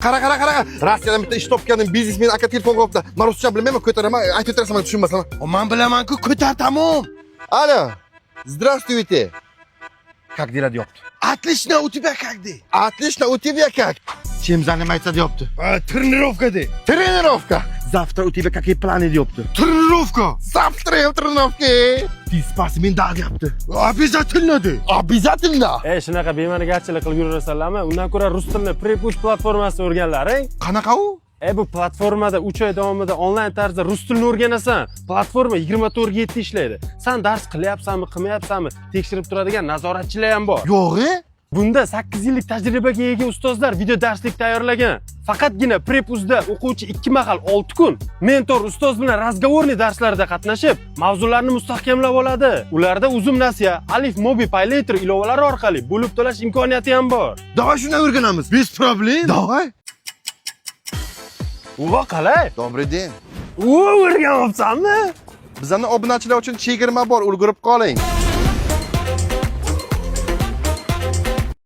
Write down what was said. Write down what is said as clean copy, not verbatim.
Qara. Rossiyadan bitta ish topgandim, biznesmen aka telefon qilibdi. Men ruscha bilmayman, ko'taraman, aytib o'tirasan, men tushunmasan. Men bilaman-ku, ko'tar tamom. Alo. Здравствуйте. Как dela deyapti. Отлично, у тебя как de? Отлично, у тебя как? Чем занимается deyapti. Тренировка de. Тренировка. Завтра у тебя какие планы deyapti. Тренировка. Завтра я в тренировке. Ты спортсмен da deyapti. Обязательно de. Обязательно. Shunaqa bema'nigarchilik qilib yuraversanlarmi? Undan ko'ra rus tilini Prepush platformasida o'rganlaring. Qanaqa u? Bu platformada 3 oy davomida onlayn tarzda rus tilini o'rganasan. Platforma 24/7 ishlaydi. Sen dars qilyapsanmi, qilmayapsanmi, tekshirib turadigan nazoratchilar ham bor. Yo'g'i? Bunda 8 yillik tajribaga ega ustozlar video darslik tayyorlagan. Faqatgina Prepushda o'quvchi 2 mahal 6 kun mentor ustoz bilan razgovorniy darslarda qatnashib, mavzularni mustahkamlab oladi. Ularda uzum nasiya, alif, mobi, paylater ilovalari orqali bo'lib to'lash imkoniyati ham bor. Давай shuni o'rganamiz. Без проблем. Давай. Uva qalay? Добрый день. O'rganibsanmi? Bizning obunachilar uchun chegirma bor, ulgurib qoling.